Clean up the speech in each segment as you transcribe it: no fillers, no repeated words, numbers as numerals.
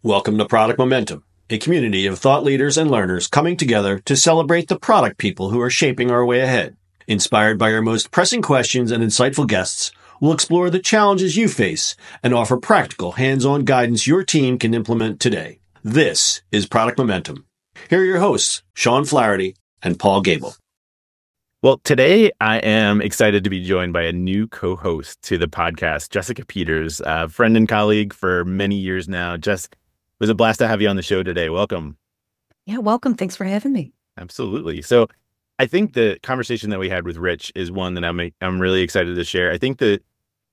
Welcome to Product Momentum, a community of thought leaders and learners coming together to celebrate the product people who are shaping our way ahead. Inspired by our most pressing questions and insightful guests, we'll explore the challenges you face and offer practical, hands-on guidance your team can implement today. This is Product Momentum. Here are your hosts, Sean Flaherty and Paul Gable. Well, today I am excited to be joined by a new co-host to the podcast, Jessica Peters, a friend and colleague for many years now. Jess, it was a blast to have you on the show today. Welcome. Yeah, welcome. Thanks for having me. Absolutely. So I think the conversation that we had with Rich is one that I'm really excited to share. I think that,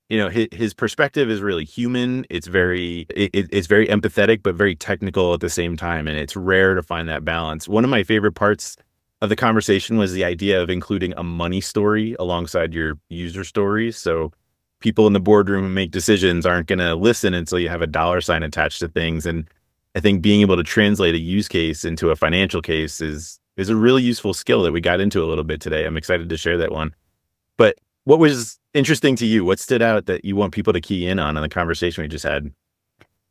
you know, his perspective is really human. It's very empathetic, but very technical at the same time. And it's rare to find that balance. One of my favorite parts of the conversation was the idea of including a money story alongside your user stories. So people in the boardroom who make decisions aren't going to listen until you have a dollar sign attached to things. And I think being able to translate a use case into a financial case is a really useful skill that we got into a little bit today. I'm excited to share that one. But what was interesting to you? What stood out that you want people to key in on the conversation we just had?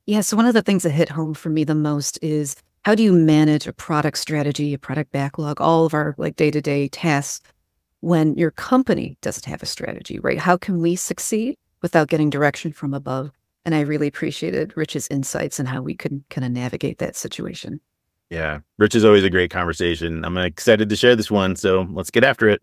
Yeah, so one of the things that hit home for me the most is how do you manage a product strategy, a product backlog, all of our day-to-day tasks when your company doesn't have a strategy, right? How can we succeed without getting direction from above? And I really appreciated Rich's insights and how we could kind of navigate that situation. Yeah, Rich is always a great conversation. I'm excited to share this one, so let's get after it.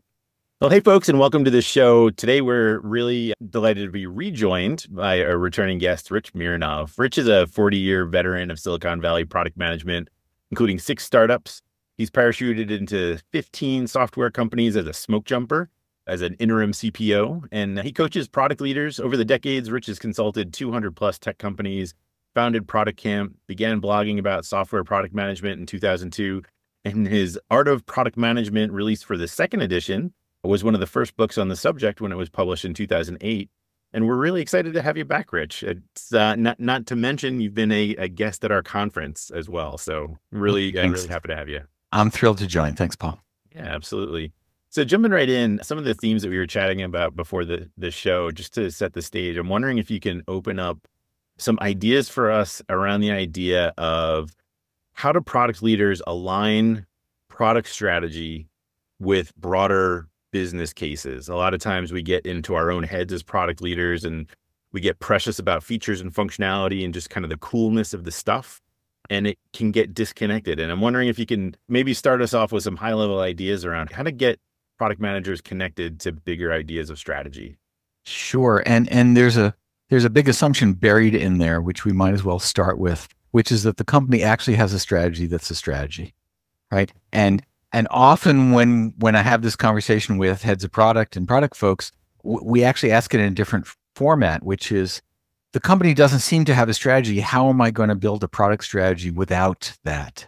Well, hey folks, and welcome to the show. Today, we're really delighted to be rejoined by a returning guest, Rich Mironov. Rich is a 40-year veteran of Silicon Valley product management, including 6 startups. He's parachuted into 15 software companies as a smoke jumper, as an interim CPO, and he coaches product leaders. Over the decades, Rich has consulted 200 plus tech companies, founded Product Camp, began blogging about software product management in 2002, and his Art of Product Management, released for the 2nd edition, was one of the first books on the subject when it was published in 2008. And we're really excited to have you back, Rich. It's not to mention you've been a guest at our conference as well. So really happy to have you. I'm thrilled to join. Thanks, Paul. Yeah, absolutely. So jumping right in, some of the themes that we were chatting about before the show, just to set the stage, I'm wondering if you can open up some ideas for us around the idea of how do product leaders align product strategy with broader business cases. A lot of times we get into our own heads as product leaders and we get precious about features and functionality and just kind of the coolness of the stuff, and it can get disconnected. And I'm wondering if you can maybe start us off with some high-level ideas around how to get product managers connected to bigger ideas of strategy. Sure. And there's a big assumption buried in there, which we might as well start with, which is that the company actually has a strategy that's a strategy, right? And often when I have this conversation with heads of product and product folks, we actually ask it in a different format, which is the company doesn't seem to have a strategy. How am I going to build a product strategy without that?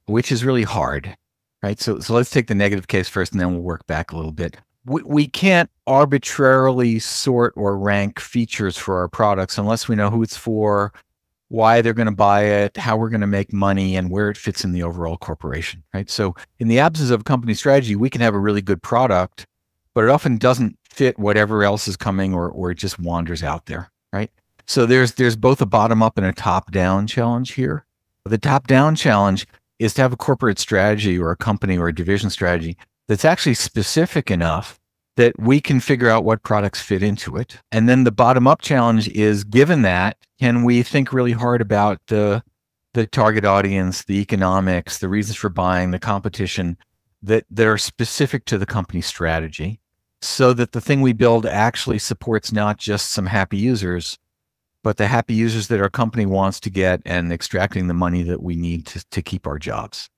Which is really hard, right? So let's take the negative case first, and then we'll work back a little bit. We can't arbitrarily sort or rank features for our products unless we know who it's for, why they're going to buy it, how we're going to make money, and where it fits in the overall corporation, right? So in the absence of a company strategy, we can have a really good product, but it often doesn't fit whatever else is coming, or it just wanders out there, right? So there's both a bottom-up and a top-down challenge here. The top-down challenge is to have a corporate strategy or a company or a division strategy that's actually specific enough that we can figure out what products fit into it. And then the bottom-up challenge is, given that, can we think really hard about the target audience, the economics, the reasons for buying, the competition that are specific to the company strategy, so that the thing we build actually supports not just some happy users, but the happy users that our company wants to get and extracting the money that we need to keep our jobs.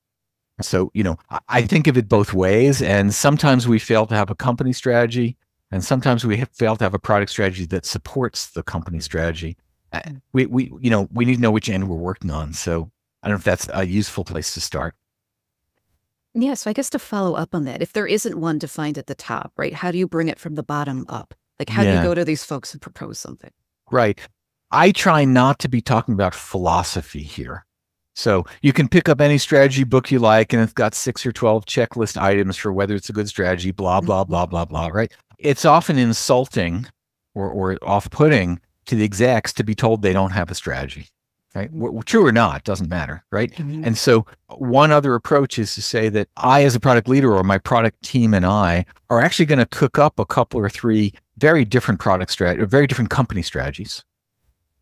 So, you know, I think of it both ways, and sometimes we fail to have a company strategy, and sometimes we fail to have a product strategy that supports the company strategy. We need to know which end we're working on. So I don't know if that's a useful place to start. Yeah, so I guess to follow up on that, if there isn't one defined at the top, right, how do you bring it from the bottom up? Like, how do you go to these folks and propose something? Right. I try not to be talking about philosophy here. So you can pick up any strategy book you like, and it's got 6 or 12 checklist items for whether it's a good strategy, blah, blah, blah, blah, blah, right? It's often insulting or off-putting to the execs to be told they don't have a strategy. right? True or not, doesn't matter, right? And so one other approach is to say that I, as a product leader, or my product team and I, are actually going to cook up a couple or three very different product strategies, very different company strategies,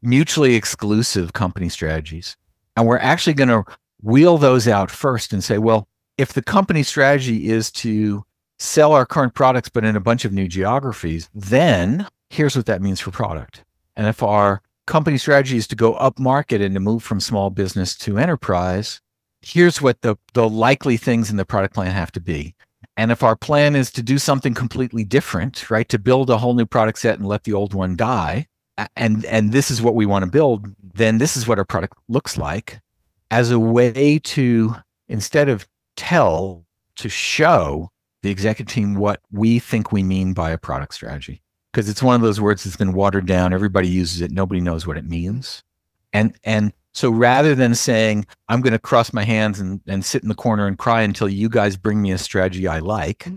mutually exclusive company strategies. And we're actually going to wheel those out first and say, well, if the company strategy is to sell our current products, but in a bunch of new geographies, then here's what that means for product. And if our company strategy is to go up market and to move from small business to enterprise, here's what the likely things in the product plan have to be. And if our plan is to do something completely different, right, to build a whole new product set and let the old one die, and this is what we want to build, then this is what our product looks like, as a way to, instead of tell, to show the executive team what we think we mean by a product strategy. Because it's one of those words that's been watered down. Everybody uses it. Nobody knows what it means. And so rather than saying, I'm going to cross my hands and sit in the corner and cry until you guys bring me a strategy I like,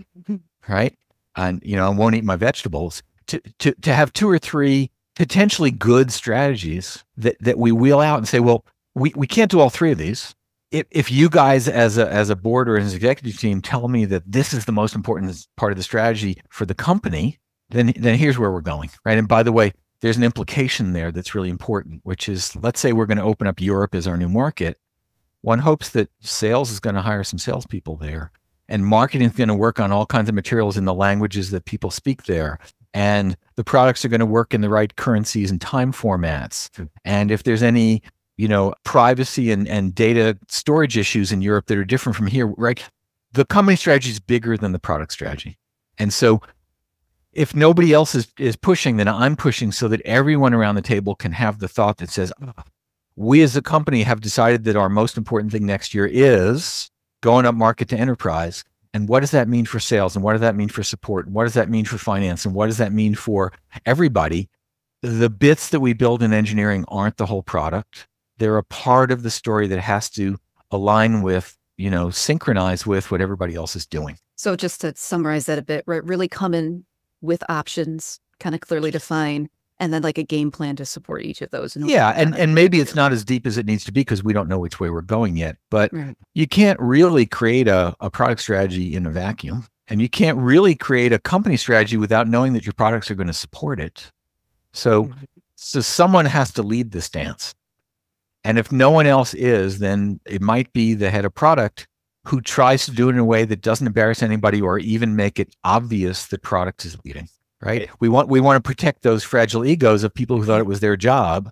right? And, I won't eat my vegetables, to have two or three potentially good strategies that we wheel out and say, well, we can't do all three of these. If you guys as a board or as an executive team tell me that this is the most important part of the strategy for the company, then here's where we're going, right? And by the way, there's an implication there that's really important, which is, let's say we're going to open up Europe as our new market. One hopes that sales is going to hire some salespeople there, and marketing is going to work on all kinds of materials in the languages that people speak there. And the products are going to work in the right currencies and time formats. And if there's any, privacy and data storage issues in Europe that are different from here, right? The company strategy is bigger than the product strategy. And so if nobody else is pushing, then I'm pushing so that everyone around the table can have the thought that says, we as a company have decided that our most important thing next year is going up market to enterprise. And what does that mean for sales? And what does that mean for support? And what does that mean for finance? And what does that mean for everybody? The bits that we build in engineering aren't the whole product. They're a part of the story that has to align with, synchronize with what everybody else is doing. So just to summarize that a bit, right, really come in with options, kind of clearly define, and then like a game plan to support each of those. Yeah, and maybe it's not as deep as it needs to be because we don't know which way we're going yet. But you can't really create a product strategy in a vacuum. And you can't really create a company strategy without knowing that your products are going to support it. So someone has to lead this dance. And if no one else is, then it might be the head of product who tries to do it in a way that doesn't embarrass anybody or even make it obvious that product is leading, right? We want to protect those fragile egos of people who thought it was their job,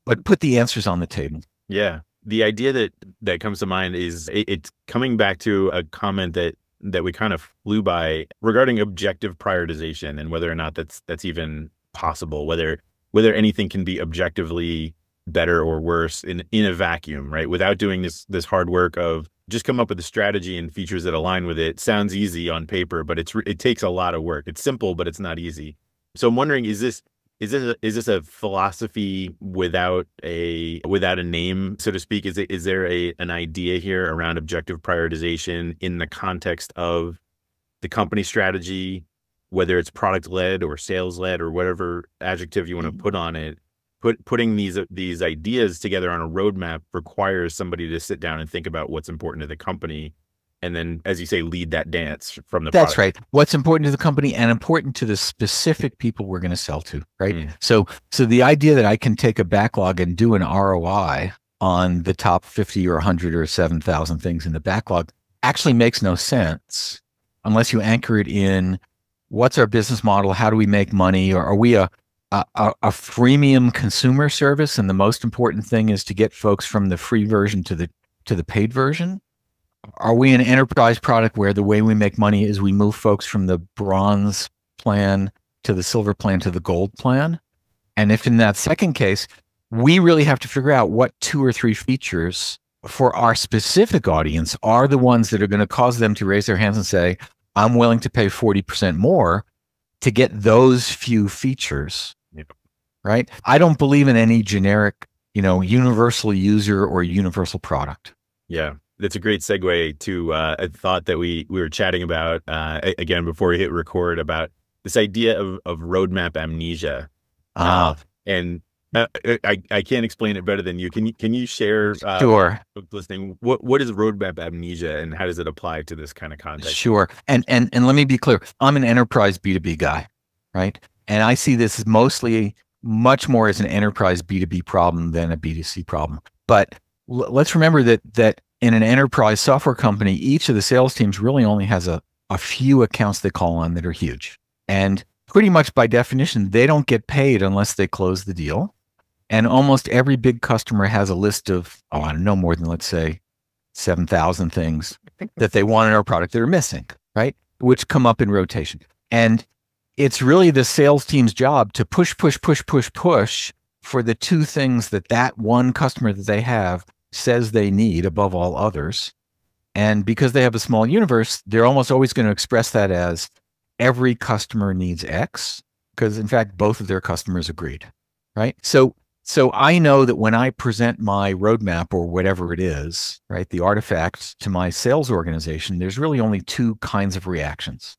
but put the answers on the table. Yeah. The idea that comes to mind is it's coming back to a comment that we kind of flew by regarding objective prioritization and whether or not that's even possible, whether anything can be objectively better or worse in a vacuum, right? Without doing this hard work of just come up with a strategy and features that align with it. Sounds easy on paper, but it takes a lot of work. It's simple, but it's not easy. So I'm wondering, is this a philosophy without a name, so to speak? Is there an idea here around objective prioritization in the context of the company strategy, whether it's product led or sales led or whatever adjective you want to put on it? Putting these ideas together on a roadmap requires somebody to sit down and think about what's important to the company, and then, as you say, lead that dance from the That's product. right. What's important to the company and important to the specific people we're going to sell to, right? So the idea that I can take a backlog and do an ROI on the top 50 or 100 or 7,000 things in the backlog actually makes no sense unless you anchor it in what's our business model, how do we make money, or are we a freemium consumer service, and the most important thing is to get folks from the free version to the paid version? Are we an enterprise product where the way we make money is we move folks from the bronze plan to the silver plan to the gold plan? And if in that second case, we really have to figure out what 2 or 3 features for our specific audience are the ones that are going to cause them to raise their hands and say, I'm willing to pay 40% more to get those few features. Right? I don't believe in any generic, universal user or universal product. Yeah, that's a great segue to a thought that we were chatting about again before we hit record, about this idea of roadmap amnesia. And I can't explain it better than you. Can you share Sure. listening what is roadmap amnesia and how does it apply to this kind of context? Sure. And let me be clear. I'm an enterprise B2B guy, right? And I see this as mostly much more as an enterprise B2B problem than a B2C problem. But let's remember that in an enterprise software company, each of the sales teams really only has a few accounts they call on that are huge. And pretty much by definition, they don't get paid unless they close the deal. And almost every big customer has a list of, I don't know, more than, let's say, 7,000 things that they want in our product that are missing, right? Which come up in rotation. And it's really the sales team's job to push for the two things that one customer that they have says they need above all others. And because they have a small universe, they're almost always going to express that as every customer needs X, because in fact, both of their customers agreed, right? So I know that when I present my roadmap or whatever it is, right, the artifacts to my sales organization, there's really only two kinds of reactions.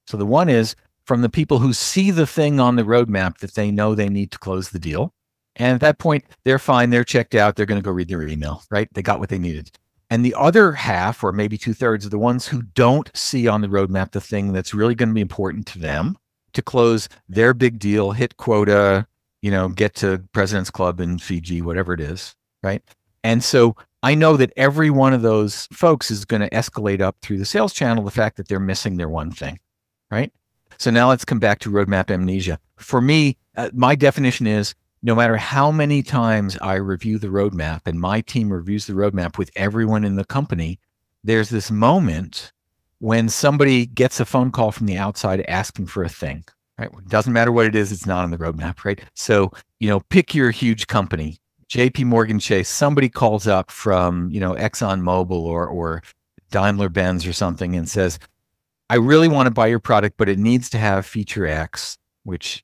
So the one is from the people who see the thing on the roadmap that they know they need to close the deal. And at that point, they're fine. They're checked out. They're going to go read their email, right? They got what they needed. And the other half, or maybe 2/3, are the ones who don't see on the roadmap the thing that's really going to be important to them to close their big deal, hit quota, get to President's Club in Fiji, whatever it is, right? And so I know that every one of those folks is going to escalate up through the sales channel the fact that they're missing their one thing, right? So now let's come back to roadmap amnesia. For me, my definition is no matter how many times I review the roadmap and my team reviews the roadmap with everyone in the company, there's this moment when somebody gets a phone call from the outside asking for a thing, right? It doesn't matter what it is, it's not on the roadmap, right? So, pick your huge company, JP Morgan Chase, somebody calls up from, ExxonMobil or Daimler Benz or something and says, I really want to buy your product, but it needs to have feature X, which,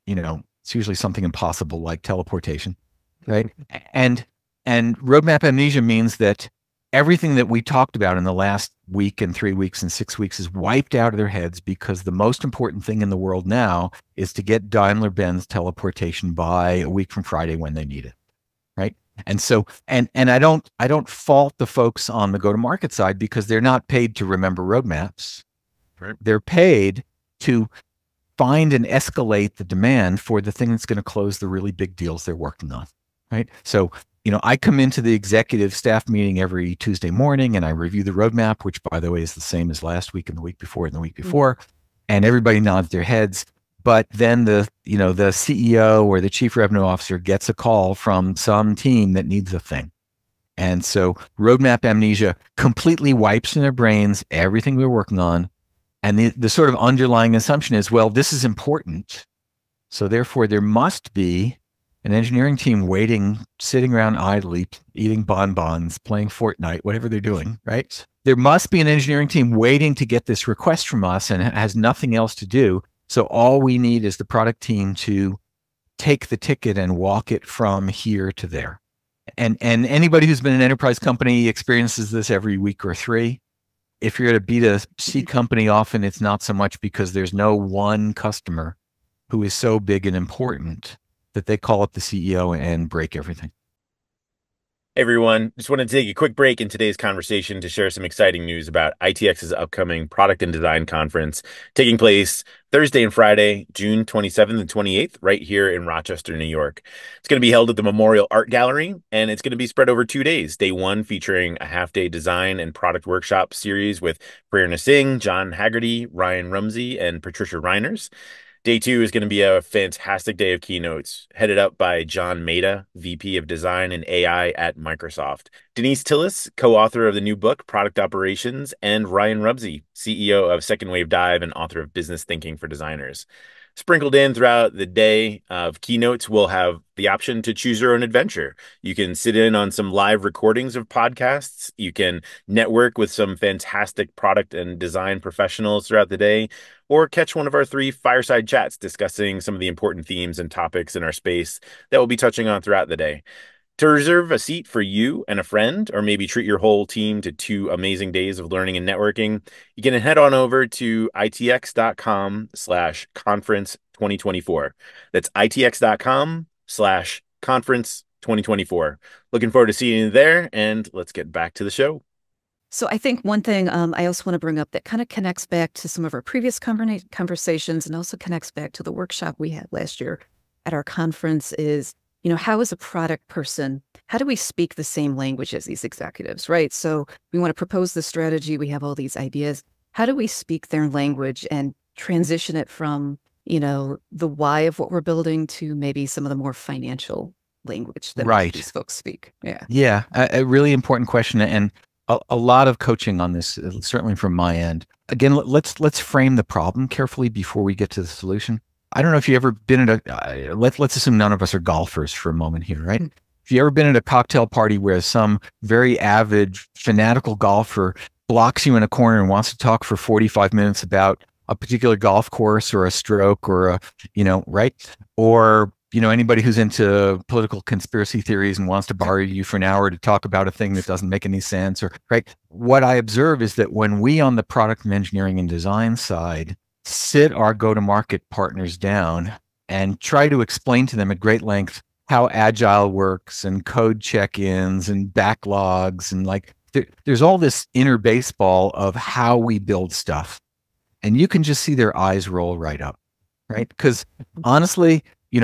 it's usually something impossible like teleportation, right? And roadmap amnesia means that everything that we talked about in the last week and 3 weeks and 6 weeks is wiped out of their heads because the most important thing in the world now is to get Daimler-Benz teleportation by a week from Friday when they need it, right? And so, and I don't fault the folks on the go-to-market side because they're not paid to remember roadmaps. Right. They're paid to find and escalate the demand for the thing that's going to close the really big deals they're working on, right? So, I come into the executive staff meeting every Tuesday morning and I review the roadmap, which by the way is the same as last week and the week before and the week before, and everybody nods their heads. But then the CEO or the chief revenue officer gets a call from some team that needs a thing. And so roadmap amnesia completely wipes in their brains everything we're working on. And the sort of underlying assumption is, well, this is important. So therefore, there must be an engineering team waiting, sitting around idly, eating bonbons, playing Fortnite, whatever they're doing, right? There must be an engineering team waiting to get this request from us and has nothing else to do. So all we need is the product team to take the ticket and walk it from here to there. And anybody who's been an enterprise company experiences this every week or three. If you're at a B2C company, often it's not so much because there's no one customer who is so big and important that they call up the CEO and break everything. Hey everyone, just wanted to take a quick break in today's conversation to share some exciting news about ITX's upcoming Product and Design Conference taking place Thursday and Friday, June 27th and 28th, right here in Rochester, New York. It's going to be held at the Memorial Art Gallery, and it's going to be spread over 2 days. Day one featuring a half-day design and product workshop series with Prerna Singh, John Haggerty, Ryan Rumsey, and Patricia Reiners. Day two is going to be a fantastic day of keynotes, headed up by John Maeda, VP of Design and AI at Microsoft, Denise Tillis, co-author of the new book, Product Operations, and Ryan Rumsey, CEO of Second Wave Dive and author of Business Thinking for Designers. Sprinkled in throughout the day of keynotes, we'll have the option to choose your own adventure. You can sit in on some live recordings of podcasts. You can network with some fantastic product and design professionals throughout the day, or catch one of our 3 fireside chats discussing some of the important themes and topics in our space that we'll be touching on throughout the day. To reserve a seat for you and a friend, or maybe treat your whole team to 2 amazing days of learning and networking, you can head on over to itx.com/conference2024. That's itx.com/conference Conference 2024. Looking forward to seeing you there, and let's get back to the show. So I think one thing I also want to bring up that kind of connects back to some of our previous conversations and also connects back to the workshop we had last year at our conference is, how as a product person, how do we speak the same language as these executives, right? So we want to propose the strategy. We have all these ideas. How do we speak their language and transition it from, the why of what we're building to maybe some of the more financial language that these folks speak? Yeah. Yeah. A really important question. And a lot of coaching on this, certainly from my end. Again, let's frame the problem carefully before we get to the solution. I don't know if you've ever been at a, let's assume none of us are golfers for a moment here, right? If you ever been at a cocktail party where some very avid, fanatical golfer blocks you in a corner and wants to talk for 45 minutes about a particular golf course or a stroke or right? Or anybody who's into political conspiracy theories and wants to borrow you for an hour to talk about a thing that doesn't make any sense, or right? What I observe is that when we on the product and engineering and design side sit our go-to-market partners down and try to explain to them at great length how agile works and code check-ins and backlogs and there's all this inner baseball of how we build stuff. And you can just see their eyes roll right up, right? Because honestly, in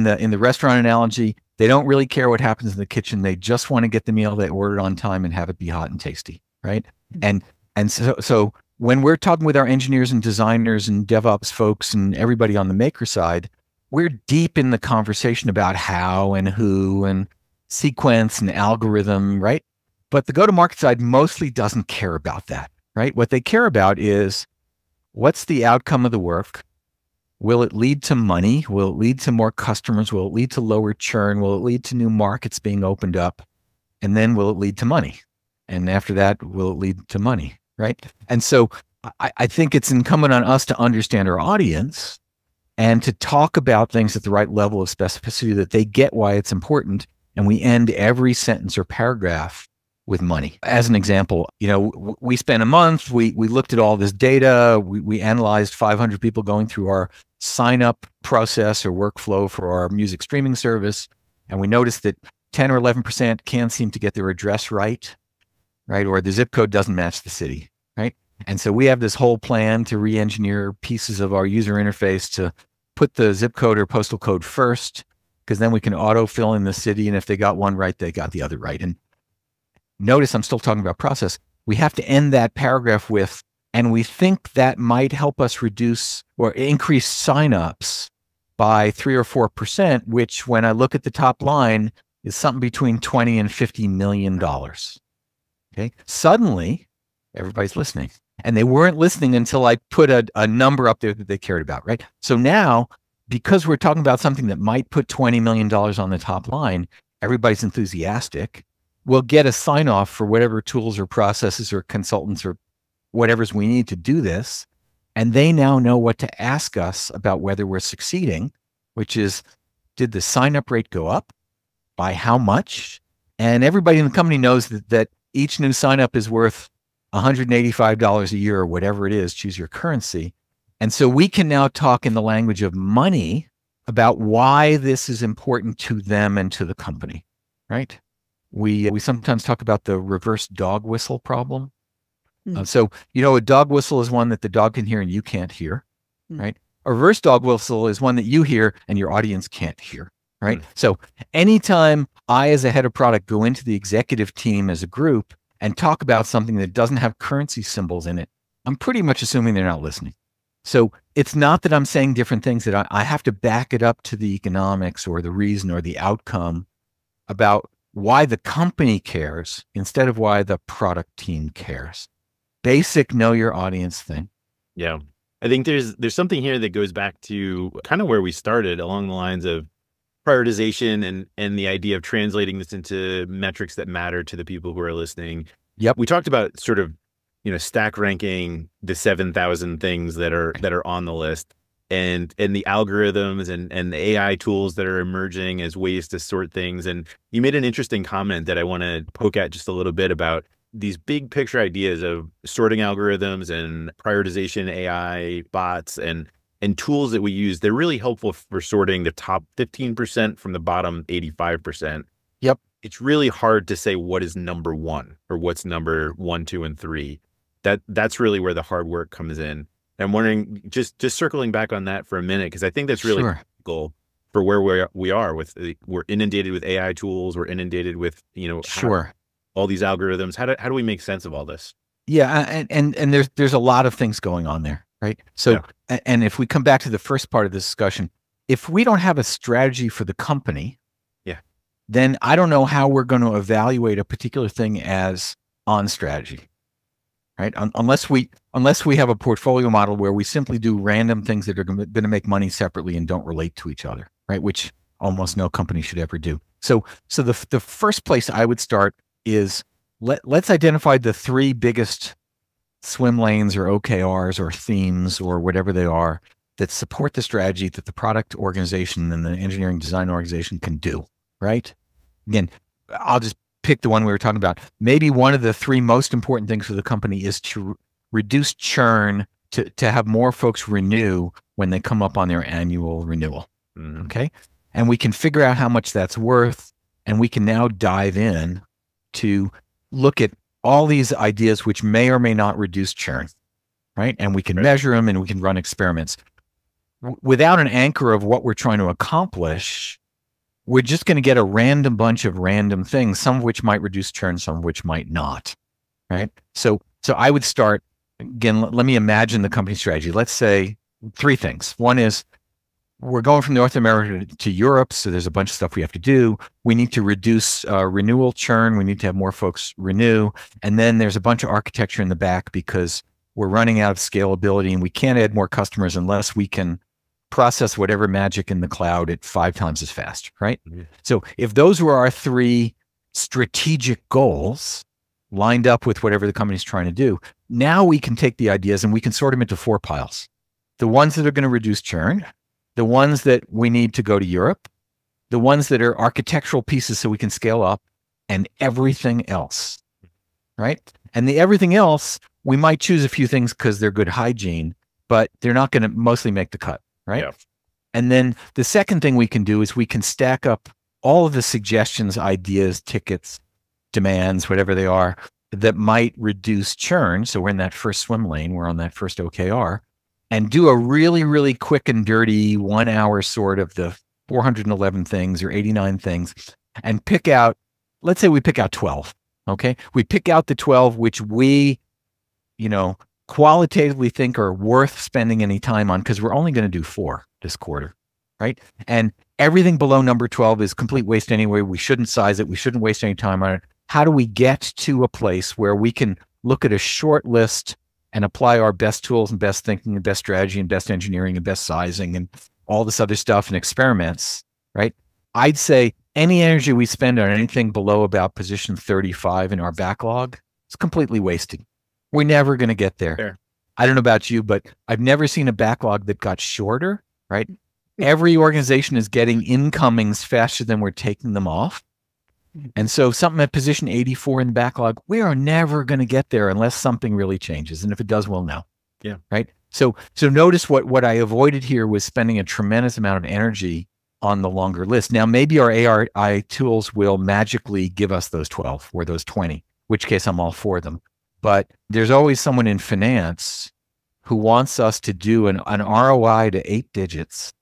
the restaurant analogy, they don't really care what happens in the kitchen. They just want to get the meal they ordered on time and have it be hot and tasty, right? And so when we're talking with our engineers and designers and DevOps folks and everybody on the maker side, we're deep in the conversation about how and who and sequence and algorithm, right? But the go-to-market side mostly doesn't care about that, right? What they care about is what's the outcome of the work? Will it lead to money? Will it lead to more customers? Will it lead to lower churn? Will it lead to new markets being opened up? And then will it lead to money? And after that, will it lead to money, right? And so I think it's incumbent on us to understand our audience and to talk about things at the right level of specificity that they get why it's important. And we end every sentence or paragraph with money. As an example, we spent a month, we looked at all this data, we analyzed 500 people going through our sign up process or workflow for our music streaming service. And we noticed that 10 or 11% can't seem to get their address right? Or the zip code doesn't match the city, right? And so we have this whole plan to re-engineer pieces of our user interface to put the zip code or postal code first, because then we can auto-fill in the city. And if they got one right, they got the other right. And notice I'm still talking about process. We have to end that paragraph with, and we think that might help us reduce or increase signups by 3 or 4%, which when I look at the top line is something between 20 and $50 million. Okay. Suddenly everybody's listening, and they weren't listening until I put a number up there that they cared about. Right. So now, because we're talking about something that might put $20 million on the top line, everybody's enthusiastic. We'll get a sign off for whatever tools or processes or consultants or whatever's we need to do this. And they now know what to ask us about whether we're succeeding, which is, did the sign up rate go up? By how much? And everybody in the company knows that each new sign up is worth $185 a year or whatever it is, choose your currency. And so we can now talk in the language of money about why this is important to them and to the company, right? We sometimes talk about the reverse dog whistle problem. So, a dog whistle is one that the dog can hear and you can't hear, right? A reverse dog whistle is one that you hear and your audience can't hear, right? So anytime I, as a head of product, go into the executive team as a group and talk about something that doesn't have currency symbols in it, I'm pretty much assuming they're not listening. So it's not that I'm saying different things, that I have to back it up to the economics or the reason or the outcome about why the company cares instead of why the product team cares. Basic know your audience thing. Yeah. I think there's something here that goes back to kind of where we started, along the lines of prioritization and the idea of translating this into metrics that matter to the people who are listening. Yep. We talked about sort of, stack ranking the 7,000 things that are on the list, and the algorithms and the AI tools that are emerging as ways to sort things. And you made an interesting comment that I want to poke at just a little bit about these big picture ideas of sorting algorithms and prioritization, AI, bots, and and tools that we use, they're really helpful for sorting the top 15% from the bottom 85%. Yep. It's really hard to say what is number one or what's number 1, 2, and 3. That's really where the hard work comes in. I'm wondering, just circling back on that for a minute, because I think that's really critical for where we are with, we're inundated with AI tools. We're inundated with, all these algorithms. How do we make sense of all this? Yeah. And there's a lot of things going on there, right? So, and if we come back to the first part of the discussion, if we don't have a strategy for the company, then I don't know how we're going to evaluate a particular thing as on strategy, right? Unless we have a portfolio model where we simply do random things that are going to make money separately and don't relate to each other, right? Which almost no company should ever do. So the first place I would start is let's identify the 3 biggest swim lanes or OKRs or themes or whatever they are that support the strategy that the product organization and the engineering design organization can do, right? Again, I'll just pick the one we were talking about. Maybe one of the 3 most important things for the company is to reduce churn, to have more folks renew when they come up on their annual renewal. Okay. And we can figure out how much that's worth. And we can now dive in to look at all these ideas which may or may not reduce churn, right? And we can measure them and we can run experiments. Without an anchor of what we're trying to accomplish, we're just going to get a random bunch of random things, some of which might reduce churn, some of which might not, right? So I would start, again, let me imagine the company strategy. Let's say 3 things. One is we're going from North America to Europe, so there's a bunch of stuff we have to do. We need to reduce renewal churn. We need to have more folks renew. And then there's a bunch of architecture in the back because we're running out of scalability and we can't add more customers unless we can process whatever magic in the cloud at 5 times as fast, right? So if those were our 3 strategic goals lined up with whatever the company's trying to do, now we can take the ideas and we can sort them into 4 piles. The ones that are going to reduce churn, the ones that we need to go to Europe, the ones that are architectural pieces so we can scale up, and everything else, right? And the everything else, we might choose a few things because they're good hygiene, but they're not going to mostly make the cut. Right. Yeah. And then the second thing we can do is we can stack up all of the suggestions, ideas, tickets, demands, whatever they are, that might reduce churn. So we're in that first swim lane, we're on that first OKR, and do a really, really quick and dirty 1 hour sort of the 411 things or 89 things and pick out, let's say we pick out 12. Okay. We pick out the 12, which we, qualitatively think are worth spending any time on because we're only going to do 4 this quarter, right? And everything below number 12 is complete waste anyway. We shouldn't size it. We shouldn't waste any time on it. How do we get to a place where we can look at a short list and apply our best tools and best thinking and best strategy and best engineering and best sizing and all this other stuff and experiments, right? I'd say any energy we spend on anything below about position 35 in our backlog is completely wasted. We're never going to get there. Fair. I don't know about you, but I've never seen a backlog that got shorter, right? Every organization is getting incomings faster than we're taking them off. And so something at position 84 in the backlog, we are never going to get there unless something really changes. And if it does, we'll know. Yeah. Right. So notice what I avoided here was spending a tremendous amount of energy on the longer list. Now, maybe our AI tools will magically give us those 12 or those 20, which case I'm all for them. But there's always someone in finance who wants us to do an ROI to 8 digits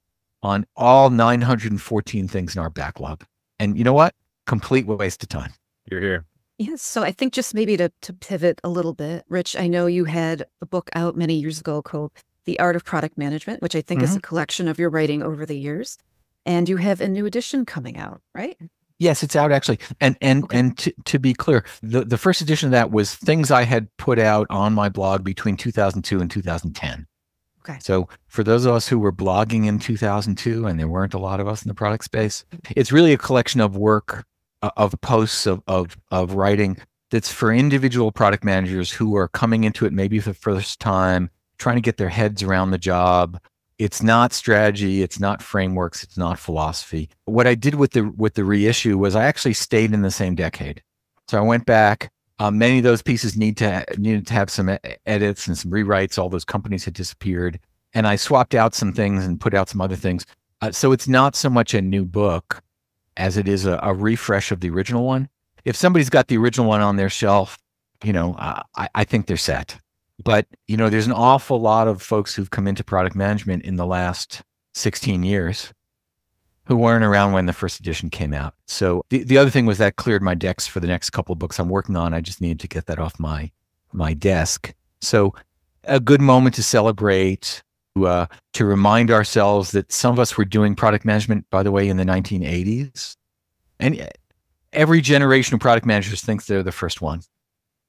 on all 914 things in our backlog. And you know what? Complete waste of time. You're here. Yes. So I think just maybe to pivot a little bit, Rich, I know you had a book out many years ago called The Art of Product Management, which I think is a collection of your writing over the years. And you have a new edition coming out, right? Yes, it's out actually. And to be clear, the first edition of that was things I had put out on my blog between 2002 and 2010. Okay. So for those of us who were blogging in 2002, and there weren't a lot of us in the product space, it's really a collection of work, of posts, of writing that's for individual product managers who are coming into it maybe for the first time, trying to get their heads around the job. It's not strategy, it's not frameworks, it's not philosophy. What I did with the reissue was I actually stayed in the same decade. So I went back. Many of those pieces needed to have some edits and some rewrites. All those companies had disappeared. and I swapped out some things and put out some other things. So it's not so much a new book as it is a refresh of the original one. If somebody's got the original one on their shelf, I think they're set. But, there's an awful lot of folks who've come into product management in the last 16 years who weren't around when the first edition came out. So the other thing was that cleared my decks for the next couple of books I'm working on. I just needed to get that off my desk. So a good moment to celebrate, to remind ourselves that some of us were doing product management, by the way, in the 1980s. And every generation of product managers thinks they're the first one.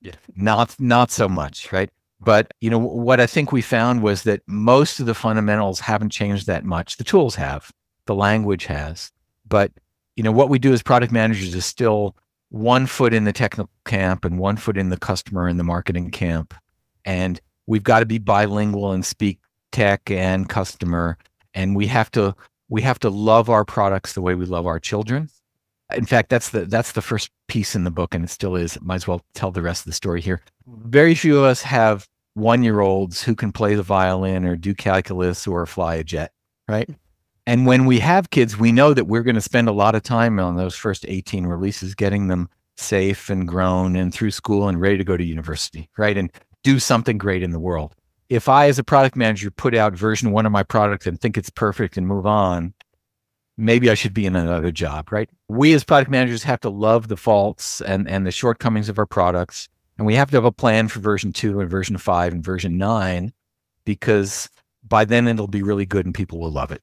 Yeah. Not so much, right? But, what I think we found was that most of the fundamentals haven't changed that much. The tools have, the language has, but, what we do as product managers is still one foot in the technical camp and one foot in the customer and the marketing camp. And we've got to be bilingual and speak tech and customer. And we have to love our products the way we love our children. In fact, that's the first piece in the book, and it still is. Might as well tell the rest of the story here. Very few of us have 1-year-olds who can play the violin or do calculus or fly a jet, right? And when we have kids, we know that we're going to spend a lot of time on those first 18 releases, getting them safe and grown and through school and ready to go to university, right? And do something great in the world. If I, as a product manager, put out version 1 of my product and think it's perfect and move on, maybe I should be in another job, right? We as product managers have to love the faults and the shortcomings of our products. And we have to have a plan for version 2 and version 5 and version 9, because by then it'll be really good and people will love it,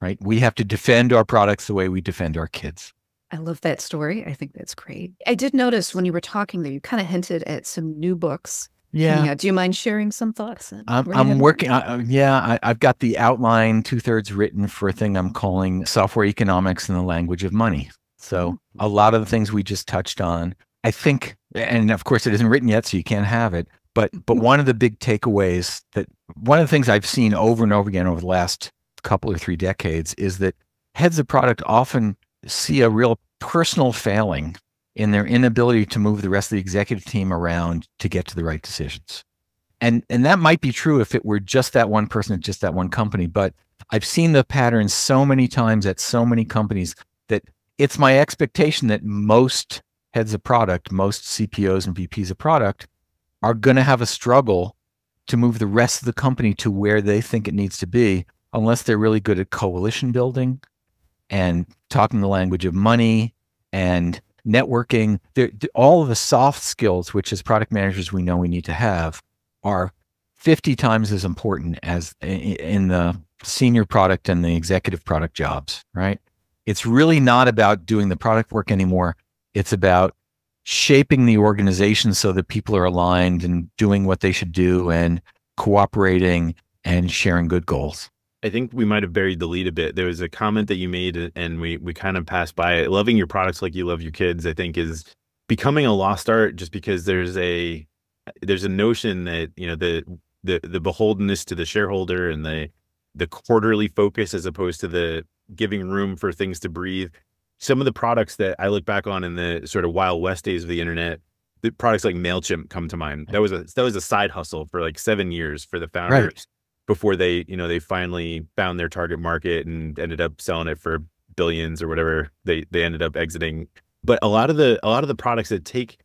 right? We have to defend our products the way we defend our kids. I love that story. I think that's great. I did notice when you were talking there, you kind of hinted at some new books. Yeah. Do you mind sharing some thoughts? I'm working. I've got the outline 2/3 written for a thing I'm calling Software Economics in the Language of Money. So a lot of the things we just touched on, I think, and of course it isn't written yet, so you can't have it. But one of the big takeaways, one of the things I've seen over and over again over the last couple or 3 decades, is that heads of product often see a real personal failing in their inability to move the rest of the executive team around to get to the right decisions. And that might be true if it were just that one person at just that one company. But I've seen the pattern so many times at so many companies that it's my expectation that most heads of product, most CPOs and VPs of product are going to have a struggle to move the rest of the company to where they think it needs to be, unless they're really good at coalition building and talking the language of money and networking. All of the soft skills, which as product managers we know we need to have, are 50 times as important as in the senior product and the executive product jobs, right? It's really not about doing the product work anymore. It's about shaping the organization so that people are aligned and doing what they should do and cooperating and sharing good goals. I think we might have buried the lead a bit. There was a comment that you made and we kind of passed by it. Loving your products like you love your kids, I think, is becoming a lost art, just because there's a notion that, the beholdenness to the shareholder and the quarterly focus as opposed to the giving room for things to breathe. Some of the products that I look back on in the sort of Wild West days of the internet, the products like MailChimp come to mind. That was a side hustle for like 7 years for the founders. Right. Before they they finally found their target market and ended up selling it for billions or whatever they ended up exiting. But a lot of the products that take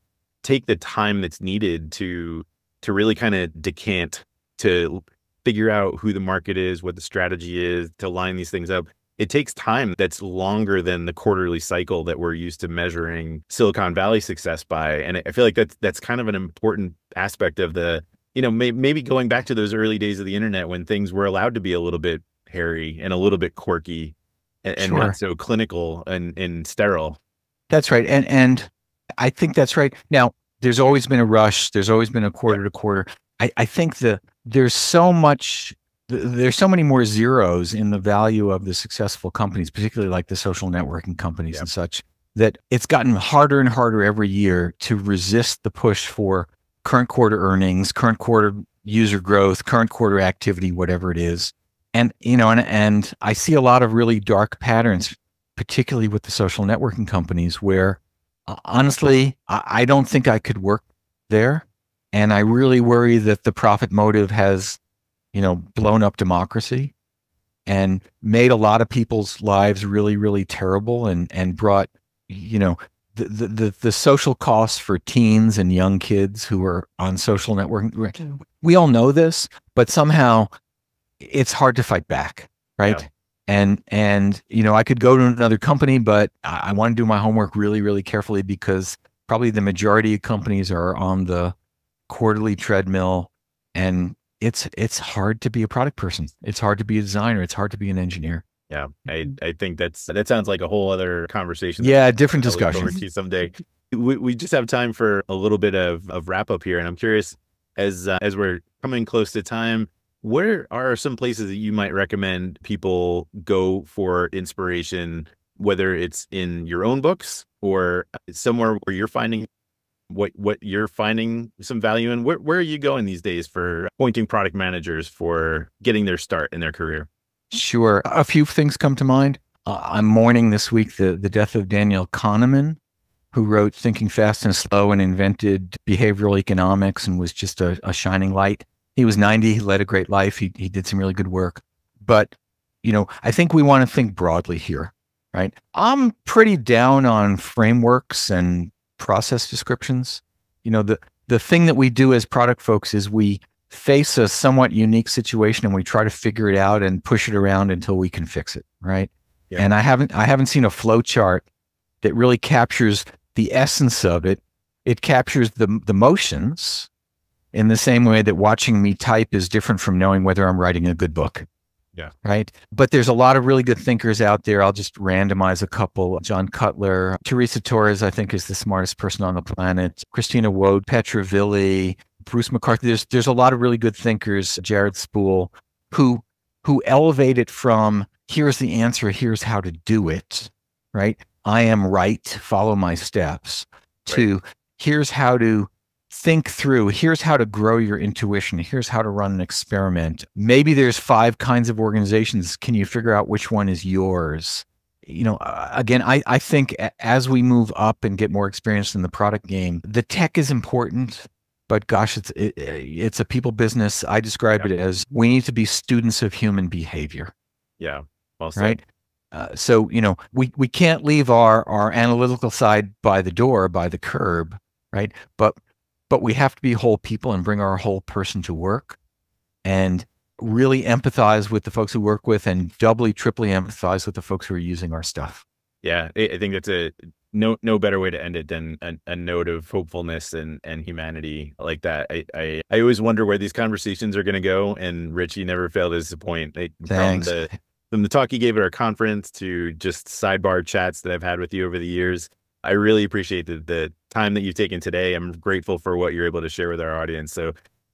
the time that's needed to really kind of decant, to figure out who the market is, what the strategy is, to line these things up. It takes time that's longer than the quarterly cycle that we're used to measuring Silicon Valley success by. And I feel like that's kind of an important aspect of the, maybe going back to those early days of the internet when things were allowed to be a little bit hairy and a little bit quirky and Sure. not so clinical and sterile. That's right. And I think that's right. Now, there's always been a rush. There's always been a quarter to quarter. I think there's so many more zeros in the value of the successful companies, particularly like the social networking companies and such, that it's gotten harder and harder every year to resist the push for current quarter earnings, current quarter user growth, current quarter activity, whatever it is. And, and I see a lot of really dark patterns, particularly with the social networking companies, where honestly, I don't think I could work there. And I really worry that the profit motive has blown up democracy and made a lot of people's lives really, really terrible and brought, the social costs for teens and young kids who are on social networking. We all know this, but somehow it's hard to fight back, right? Yeah. And I could go to another company, but I want to do my homework really, really carefully because probably the majority of companies are on the quarterly treadmill, and it's hard to be a product person. It's hard to be a designer. It's hard to be an engineer. Yeah, I think that sounds like a whole other conversation. Yeah, different discussion. Over to you someday. We just have time for a little bit of wrap up here, and I'm curious, as we're coming close to time, where are some places that you might recommend people go for inspiration, whether it's in your own books or somewhere where you're finding what you're finding some value in? Where are you going these days for pointing product managers for getting their start in their career? Sure. A few things come to mind. I'm mourning this week the death of Daniel Kahneman, who wrote Thinking Fast and Slow and invented behavioral economics and was just a shining light. He was 90. He led a great life. He did some really good work. But, I think we want to think broadly here, right? I'm pretty down on frameworks and process descriptions. The thing that we do as product folks is we face a somewhat unique situation and we try to figure it out and push it around until we can fix it, right? Yeah. And I haven't seen a flow chart that really captures the essence of it. It captures the motions in the same way that watching me type is different from knowing whether I'm writing a good book. Yeah. Right. But there's a lot of really good thinkers out there. I'll just randomize a couple. John Cutler, Teresa Torres, I think is the smartest person on the planet. Christina Woad, Petra Villi, Bruce McCarthy. There's a lot of really good thinkers, Jared Spool, who elevate it from here's the answer, here's how to do it, right? I am right, follow my steps, to here's how to think through, here's how to grow your intuition, here's how to run an experiment. Maybe there's 5 kinds of organizations. Can you figure out which one is yours? Again, I think as we move up and get more experience in the product game, the tech is important, but gosh, it's a people business. I describe it as we need to be students of human behavior. Yeah. Well said. Right. So, we can't leave our analytical side by the door, by the curb, right? But we have to be whole people and bring our whole person to work and really empathize with the folks who work with and doubly, triply empathize with the folks who are using our stuff. Yeah, I think that's no better way to end it than a note of hopefulness and humanity like that. I always wonder where these conversations are going to go, and Rich, you never fail to disappoint. Thanks. From the talk you gave at our conference to just sidebar chats that I've had with you over the years, I really appreciate the time that you've taken today. I'm grateful for what you're able to share with our audience. So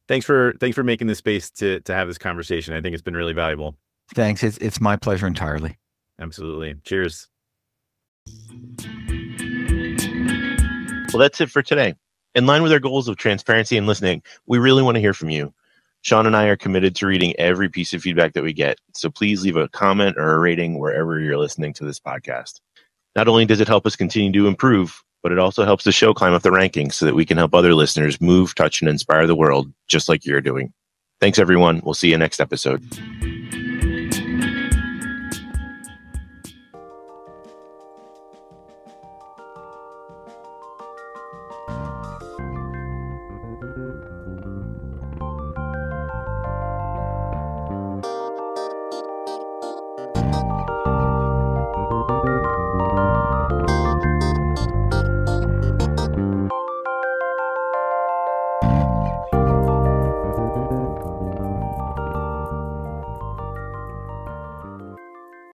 thanks for making the space to have this conversation. I think it's been really valuable. Thanks. It's my pleasure entirely. Absolutely. Cheers. Well, that's it for today. In line with our goals of transparency and listening, we really want to hear from you. Sean and I are committed to reading every piece of feedback that we get. So please leave a comment or a rating wherever you're listening to this podcast. Not only does it help us continue to improve, but it also helps the show climb up the rankings so that we can help other listeners move, touch, and inspire the world just like you're doing. Thanks, everyone. We'll see you next episode.